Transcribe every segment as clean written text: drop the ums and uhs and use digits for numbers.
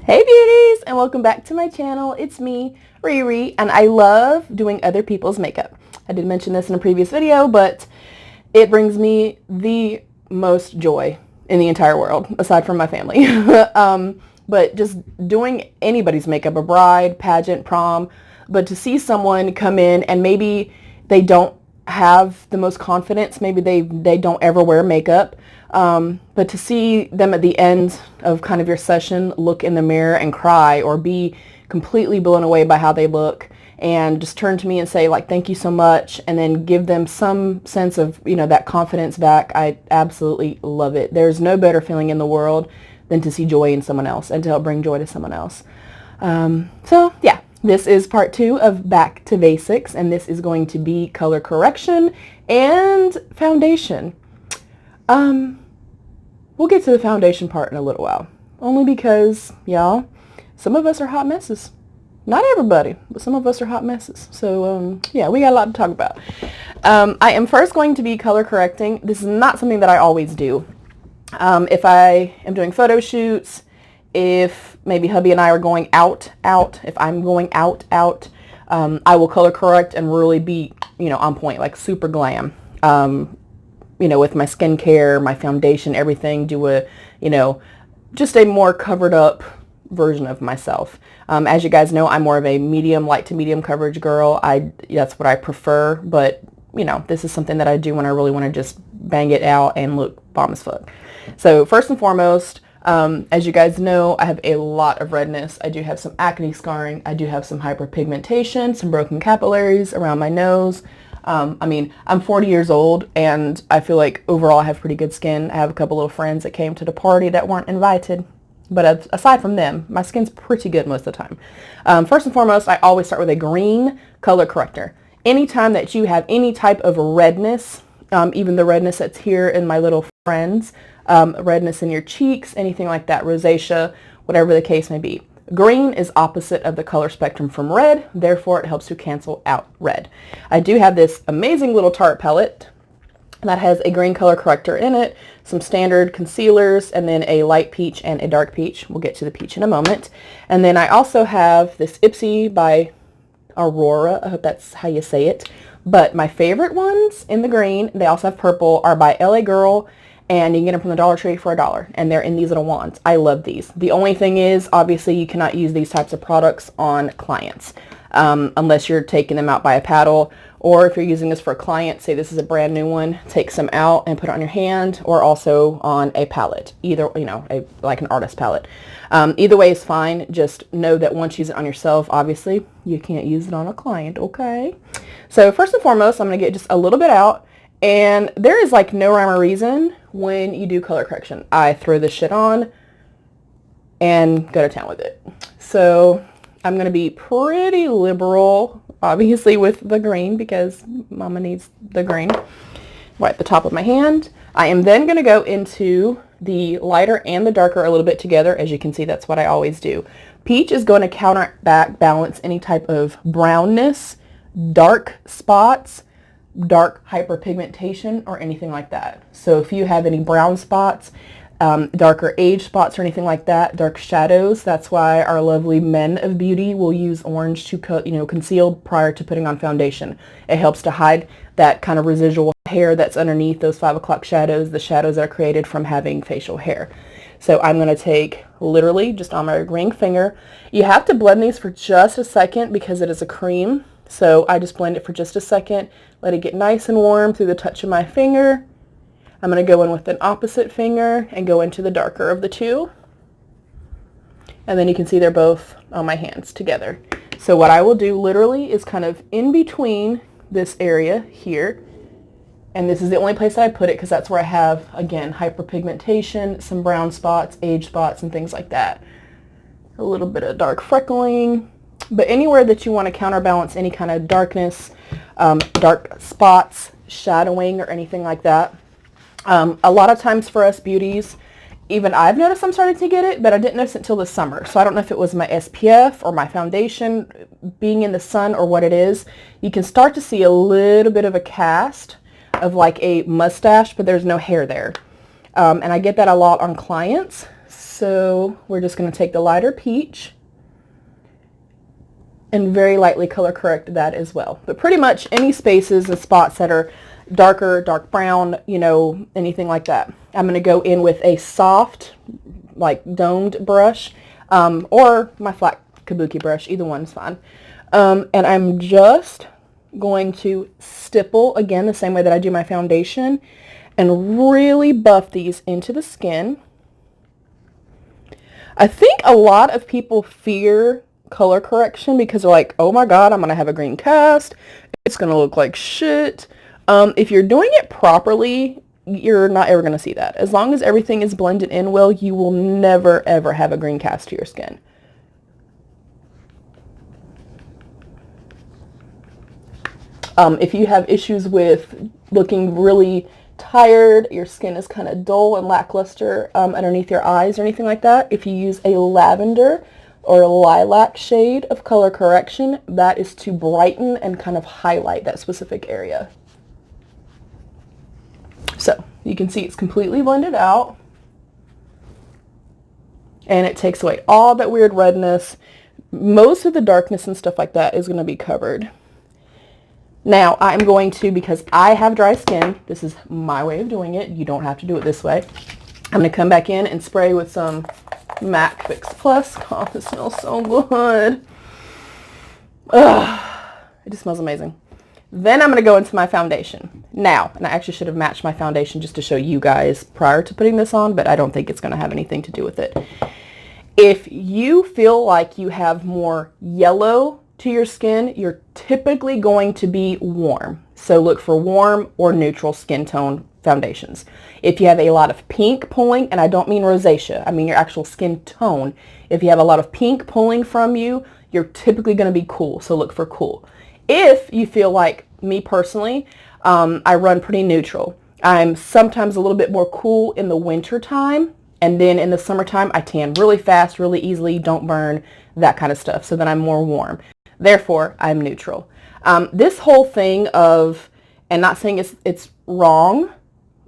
Hey beauties, and welcome back to my channel. It's me, Riri, and I love doing other people's makeup. I did mention this in a previous video, but it brings me the most joy in the entire world, aside from my family. But just doing anybody's makeup, a bride, pageant, prom, but to see someone come in and maybe they don't have the most confidence, maybe they don't ever wear makeup, but to see them at the end of kind of your session look in the mirror and cry or be completely blown away by how they look and just turn to me and say like, thank you so much, and then give them some sense of, that confidence back. I absolutely love it. There's no better feeling in the world than to see joy in someone else and to help bring joy to someone else. So yeah, this is part 2 of Back to Basics, and this is going to be color correction and foundation. We'll get to the foundation part in a little while, only because, y'all, some of us are hot messes. Not everybody, but some of us are hot messes. So, yeah, we got a lot to talk about. I am first going to be color correcting. This is not something that I always do. If I am doing photo shoots, if maybe hubby and I are going out, if I'm going out, I will color correct and really be, on point, like super glam. With my skincare, my foundation, everything, do a, just a more covered up version of myself. As you guys know, I'm more of a light to medium coverage girl. That's what I prefer, but this is something that I do when I really want to just bang it out and look bomb as fuck. So first and foremost, as you guys know, I have a lot of redness. I do have some acne scarring. I do have some hyperpigmentation, some broken capillaries around my nose. I'm 40 years old, and I feel like overall I have pretty good skin. I have a couple little friends that came to the party that weren't invited, but aside from them, my skin's pretty good most of the time. First and foremost, I always start with a green color corrector. Anytime that you have any type of redness, even the redness that's here in my little friends, redness in your cheeks, anything like that, rosacea, whatever the case may be. Green is opposite of the color spectrum from red, therefore it helps to cancel out red. I do have this amazing little Tarte palette that has a green color corrector in it, some standard concealers, and then a light peach and a dark peach. We'll get to the peach in a moment. And then I also have this Ipsy by Aurora. I hope that's how you say it. But my favorite ones in the green, they also have purple, are by LA Girl, and you can get them from the Dollar Tree for $1, and they're in these little wands. I love these. The only thing is, obviously, you cannot use these types of products on clients unless you're taking them out by a paddle, or if you're using this for a client, say this is a brand new one, take some out and put it on your hand, or also on a palette, either, like an artist palette. Either way is fine. Just know that once you use it on yourself, obviously, you can't use it on a client, okay? So first and foremost, I'm going to get just a little bit out. And there is like no rhyme or reason when you do color correction. I throw this shit on and go to town with it. So I'm going to be pretty liberal, obviously, with the green because mama needs the green. Wipe the top of my hand. I am then going to go into the lighter and the darker a little bit together. As you can see, that's what I always do. Peach is going to counterbalance any type of brownness, dark spots, dark hyperpigmentation, or anything like that. So if you have any brown spots, darker age spots or anything like that, dark shadows, that's why our lovely men of beauty will use orange to conceal prior to putting on foundation. It helps to hide that kind of residual hair that's underneath those 5 o'clock shadows, the shadows that are created from having facial hair. So I'm going to take literally just on my ring finger. You have to blend these for just a second because it is a cream. So I just blend it for just a second, let it get nice and warm through the touch of my finger. I'm going to go in with an opposite finger and go into the darker of the two. And then you can see they're both on my hands together. So what I will do literally is kind of in between this area here. And this is the only place that I put it because that's where I have, again, hyperpigmentation, some brown spots, age spots, and things like that. A little bit of dark freckling. But anywhere that you want to counterbalance any kind of darkness, dark spots, shadowing, or anything like that. A lot of times for us beauties, even I've noticed I'm starting to get it, but I didn't notice it until the summer. So I don't know if it was my SPF or my foundation being in the sun or what it is. You can start to see a little bit of a cast of like a mustache, but there's no hair there. And I get that a lot on clients. So we're just going to take the lighter peach and very lightly color correct that as well. But pretty much any spaces and spots that are darker, dark brown, you know, anything like that. I'm going to go in with a soft, like domed brush, or my flat kabuki brush. Either one's fine. And I'm just going to stipple, again, the same way that I do my foundation, and really buff these into the skin. I think a lot of people fear color correction because they're like, oh my god, I'm going to have a green cast. It's going to look like shit. If you're doing it properly, you're not ever going to see that. As long as everything is blended in well, you will never, ever have a green cast to your skin. If you have issues with looking really tired, your skin is kind of dull and lackluster underneath your eyes or anything like that, if you use a lavender or a lilac shade of color correction, that is to brighten and kind of highlight that specific area. So you can see it's completely blended out, and it takes away all that weird redness. Most of the darkness and stuff like that is going to be covered. Now I'm going to, because I have dry skin, this is my way of doing it, you don't have to do it this way, I'm going to come back in and spray with some MAC Fix Plus. Oh, this smells so good. Ugh, it just smells amazing. Then I'm going to go into my foundation. Now, and I actually should have matched my foundation just to show you guys prior to putting this on, but I don't think it's going to have anything to do with it. If you feel like you have more yellow to your skin, you're typically going to be warm. So look for warm or neutral skin tone foundations. If you have a lot of pink pulling, and I don't mean rosacea, I mean your actual skin tone. If you have a lot of pink pulling from you, you're typically going to be cool. So look for cool. If you feel like me personally, I run pretty neutral. I'm sometimes a little bit more cool in the winter time, and then in the summertime I tan really fast, really easily, don't burn, that kind of stuff. So then I'm more warm. Therefore, I'm neutral. This whole thing of, and not saying it's wrong,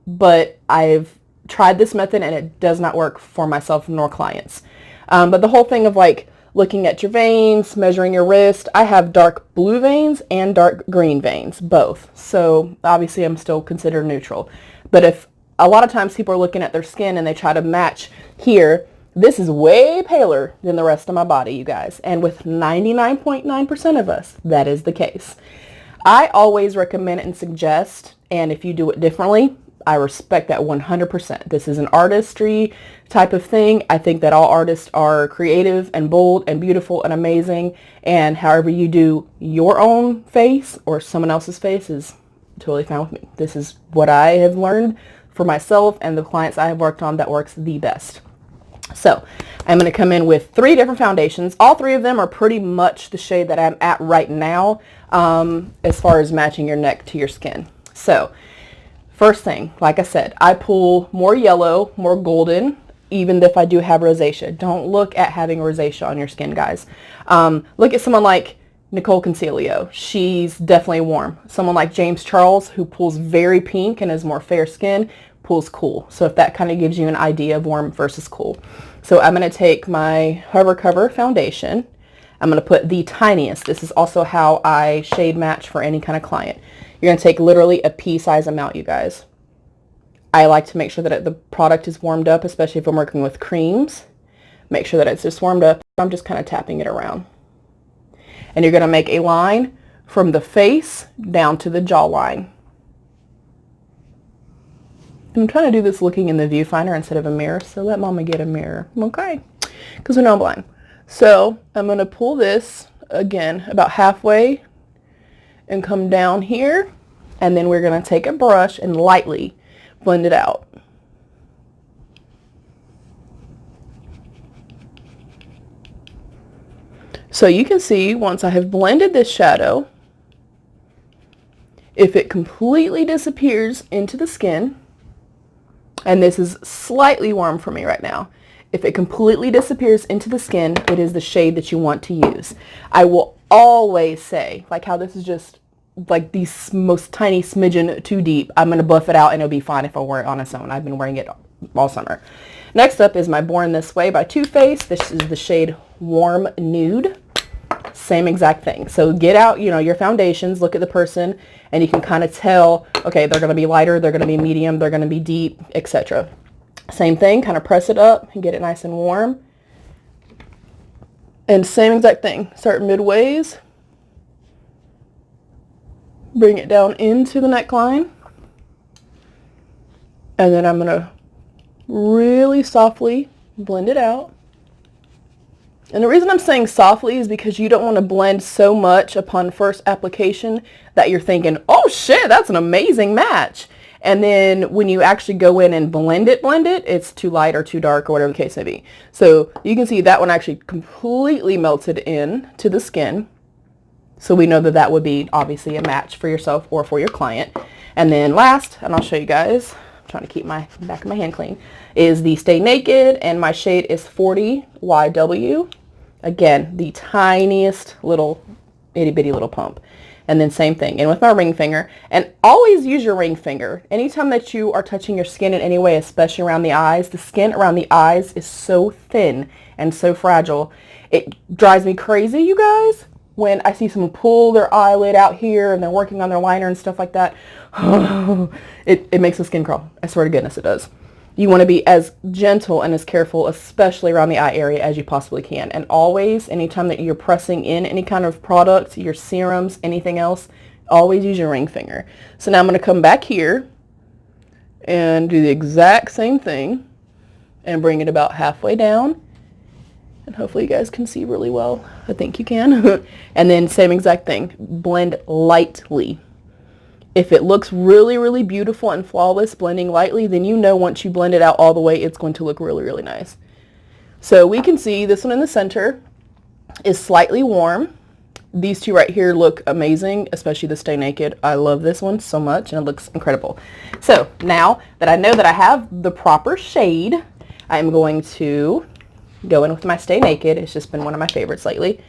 but I've tried this method and it does not work for myself nor clients. But the whole thing of like looking at your veins, measuring your wrist, I have dark blue veins and dark green veins, both. So obviously I'm still considered neutral. But if a lot of times people are looking at their skin and they try to match here, this is way paler than the rest of my body, you guys. And with 99.9% of us, that is the case. I always recommend and suggest, and if you do it differently, I respect that 100%. This is an artistry type of thing. I think that all artists are creative and bold and beautiful and amazing. And however you do your own face or someone else's face is totally fine with me. This is what I have learned for myself and the clients I have worked on that works the best. So I'm going to come in with 3 different foundations. All 3 of them are pretty much the shade that I'm at right now as far as matching your neck to your skin. So first thing, like I said, I pull more yellow, more golden, even if I do have rosacea. Don't look at having rosacea on your skin, guys. Look at someone like Nicole Concilio. She's definitely warm. Someone like James Charles, who pulls very pink and is more fair skin, pulls cool. So if that kind of gives you an idea of warm versus cool. So I'm going to take my Hover Cover foundation. I'm going to put the tiniest. This is also how I shade match for any kind of client. You're going to take literally a pea-size amount, you guys. I like to make sure that the product is warmed up, especially if I'm working with creams. Make sure that it's just warmed up. I'm just kind of tapping it around. And you're going to make a line from the face down to the jawline. I'm trying to do this looking in the viewfinder instead of a mirror, so let mama get a mirror, okay? Because we know I'm blind. So I'm going to pull this, again, about halfway and come down here, and then we're going to take a brush and lightly blend it out. So you can see once I have blended this shadow, if it completely disappears into the skin, and this is slightly warm for me right now, if it completely disappears into the skin, it is the shade that you want to use. I will always say, like how this is just like the most tiny smidgen too deep, I'm going to buff it out and it'll be fine if I wear it on its own. I've been wearing it all summer. Next up is my Born This Way by Too Faced. This is the shade Warm Nude. Same exact thing. So get out, you know, your foundations, look at the person, and you can kind of tell, okay, they're going to be lighter, they're going to be medium, they're going to be deep, etc. Same thing, kind of press it up and get it nice and warm. And same exact thing. Start midways. Bring it down into the neckline. And then I'm going to really softly blend it out. And the reason I'm saying softly is because you don't want to blend so much upon first application that you're thinking, oh shit, that's an amazing match. And then when you actually go in and blend it, it's too light or too dark or whatever the case may be. So you can see that one actually completely melted in to the skin. So we know that that would be obviously a match for yourself or for your client. And then last, and I'll show you guys, I'm trying to keep my back of my hand clean, is the Stay Naked, and my shade is 40 YW. Again, the tiniest little itty bitty little pump. And then same thing, and with my ring finger. And always use your ring finger. Anytime that you are touching your skin in any way, especially around the eyes, the skin around the eyes is so thin and so fragile. It drives me crazy, you guys, when I see someone pull their eyelid out here and they're working on their liner and stuff like that. It makes the skin crawl. I swear to goodness it does. You want to be as gentle and as careful, especially around the eye area, as you possibly can. And always, anytime that you're pressing in any kind of product, your serums, anything else, always use your ring finger. So now I'm going to come back here and do the exact same thing and bring it about halfway down. And hopefully you guys can see really well. I think you can. And then same exact thing. Blend lightly. If it looks really, really beautiful and flawless blending lightly, then you know once you blend it out all the way, it's going to look really, really nice. So we can see this one in the center is slightly warm. These two right here look amazing, especially the Stay Naked. I love this one so much, and it looks incredible. So now that I know that I have the proper shade, I'm going to go in with my Stay Naked. It's just been one of my favorites lately.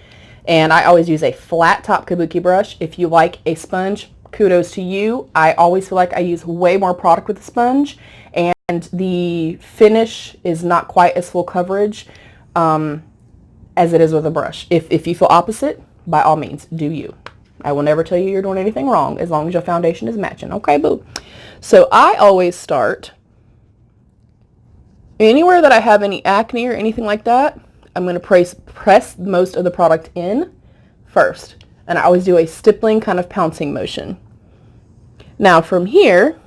And I always use a flat top kabuki brush. If you like a sponge, kudos to you. I always feel like I use way more product with the sponge, and the finish is not quite as full coverage as it is with a brush. If you feel opposite, by all means, do you. I will never tell you you're doing anything wrong as long as your foundation is matching. Okay, boo? So I always start anywhere that I have any acne or anything like that. I'm going to press most of the product in first. And I always do a stippling kind of pouncing motion. Now from here,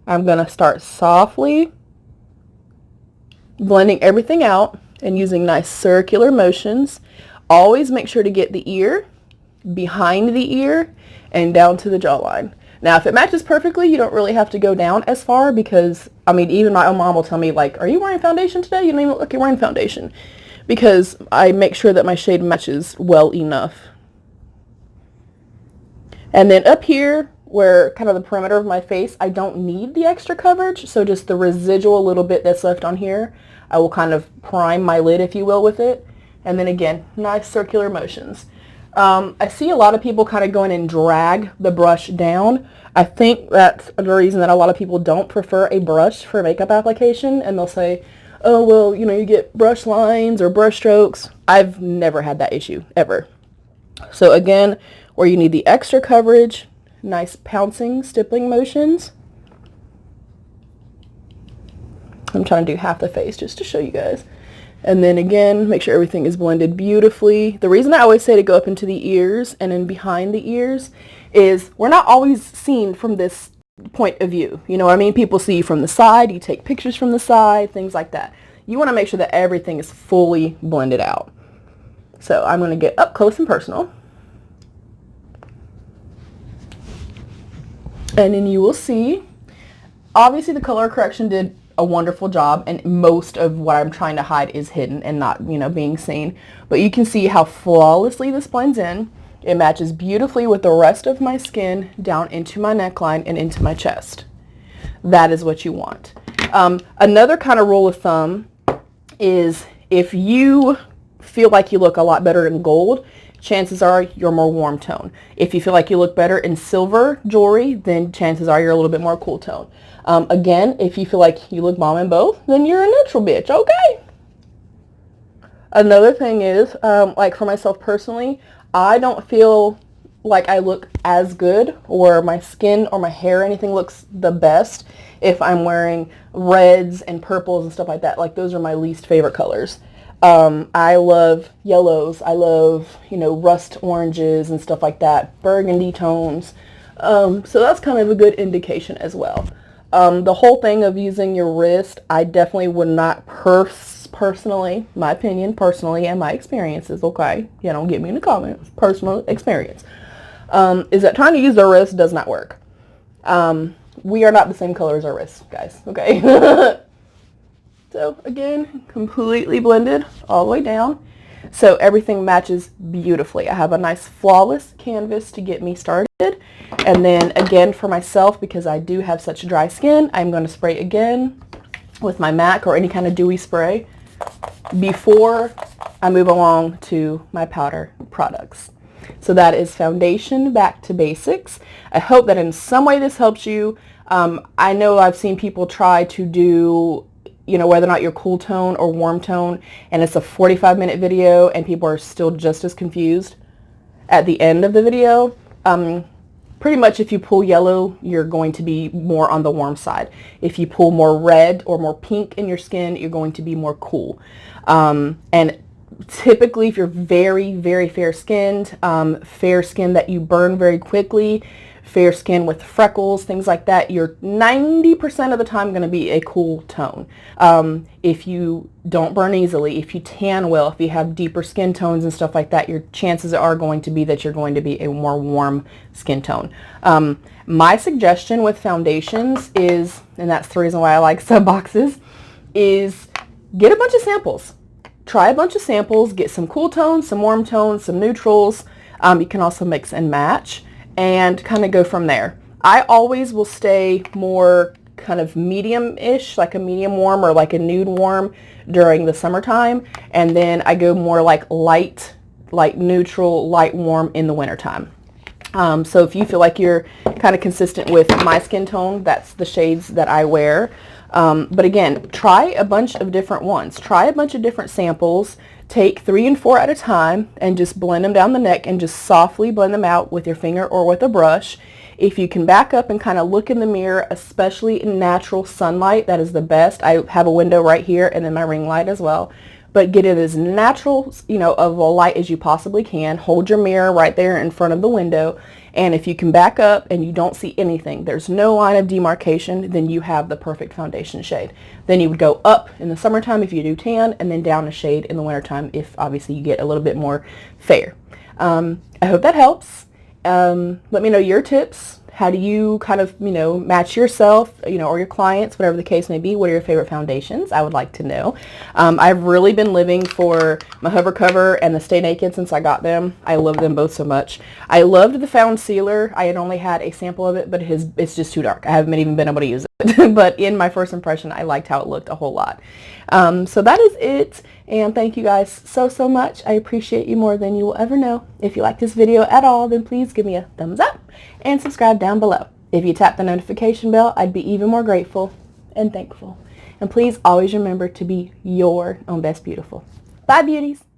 I'm going to start softly blending everything out and using nice circular motions. Always make sure to get the ear, behind the ear, and down to the jawline. Now if it matches perfectly, you don't really have to go down as far because, I mean, even my own mom will tell me, like, are you wearing foundation today? You don't even look like you're wearing foundation. Because I make sure that my shade matches well enough. And then up here, where kind of the perimeter of my face, I don't need the extra coverage, so just the residual little bit that's left on here, I will kind of prime my lid, if you will, with it. And then again, nice circular motions. I see a lot of people kind of going and drag the brush down. I think that's the reason that a lot of people don't prefer a brush for makeup application, and they'll say, oh, well, you know, you get brush lines or brush strokes. I've never had that issue, ever. So again, where you need the extra coverage, nice pouncing, stippling motions. I'm trying to do half the face just to show you guys. And then again, make sure everything is blended beautifully. The reason I always say to go up into the ears and then behind the ears is we're not always seen from this point of view. You know what I mean? People see you from the side, you take pictures from the side, things like that. You want to make sure that everything is fully blended out. So I'm going to get up close and personal. And then you will see, obviously the color correction did a wonderful job, and most of what I'm trying to hide is hidden and not, you know, being seen. But you can see how flawlessly this blends in. It matches beautifully with the rest of my skin down into my neckline and into my chest. That is what you want. Another kind of rule of thumb is if you feel like you look a lot better in gold, chances are you're more warm tone. If you feel like you look better in silver jewelry, then chances are you're a little bit more cool tone. Again, if you feel like you look bomb in both, then you're a neutral bitch, okay? Another thing is, like for myself personally, I don't feel like I look as good, or my skin or my hair or anything looks the best if I'm wearing reds and purples and stuff like that. Like those are my least favorite colors. I love yellows. I love, you know, rust oranges and stuff like that, burgundy tones. So that's kind of a good indication as well. The whole thing of using your wrist, I definitely would not personally, my opinion, personally, and my experiences, okay? You don't get me in the comments. Personal experience. Is that trying to use the wrist does not work. We are not the same color as our wrists, guys, okay? So again, completely blended all the way down. So everything matches beautifully. I have a nice flawless canvas to get me started. And then again for myself, because I do have such dry skin, I'm going to spray again with my MAC or any kind of dewy spray before I move along to my powder products. So that is foundation back to basics. I hope that in some way this helps you. I know I've seen people try to do, you know, whether or not you're cool tone or warm tone, and it's a 45-minute video and people are still just as confused at the end of the video. Pretty much if you pull yellow, you're going to be more on the warm side. If you pull more red or more pink in your skin, you're going to be more cool. And typically if you're very, very fair-skinned, fair skin that you burn very quickly, fair skin with freckles, things like that, you're 90% of the time going to be a cool tone. If you don't burn easily, if you tan well, if you have deeper skin tones and stuff like that, your chances are going to be that you're going to be a more warm skin tone. My suggestion with foundations is, and that's the reason why I like sub boxes, is get a bunch of samples. Try a bunch of samples, get some cool tones, some warm tones, some neutrals. You can also mix and match and kind of go from there. I always will stay more kind of medium-ish, like a medium warm or like a nude warm during the summertime, and then I go more like light neutral, light warm in the wintertime. So if you feel like you're kind of consistent with my skin tone, that's the shades that I wear. But again, try a bunch of different ones. Try a bunch of different samples. Take 3 and 4 at a time and just blend them down the neck and just softly blend them out with your finger or with a brush. If you can back up and kind of look in the mirror, especially in natural sunlight, that is the best. I have a window right here and then my ring light as well. But get it as natural, you know, of a light as you possibly can. Hold your mirror right there in front of the window. And if you can back up and you don't see anything, there's no line of demarcation, then you have the perfect foundation shade. Then you would go up in the summertime if you do tan, and then down a shade in the wintertime if obviously you get a little bit more fair. I hope that helps. Let me know your tips. How do you kind of, you know, match yourself, you know, or your clients, whatever the case may be? What are your favorite foundations? I would like to know. I've really been living for my Hover Cover and the Stay Naked since I got them. I love them both so much. I loved the Found Sealer. I had only had a sample of it, but it's just too dark. I haven't even been able to use it. But in my first impression, I liked how it looked a whole lot. So that is it. And thank you guys so much. I appreciate you more than you will ever know. If you like this video at all, then please give me a thumbs up and subscribe down below. If you tap the notification bell, I'd be even more grateful and thankful. And please always remember to be your own best beautiful. Bye, beauties.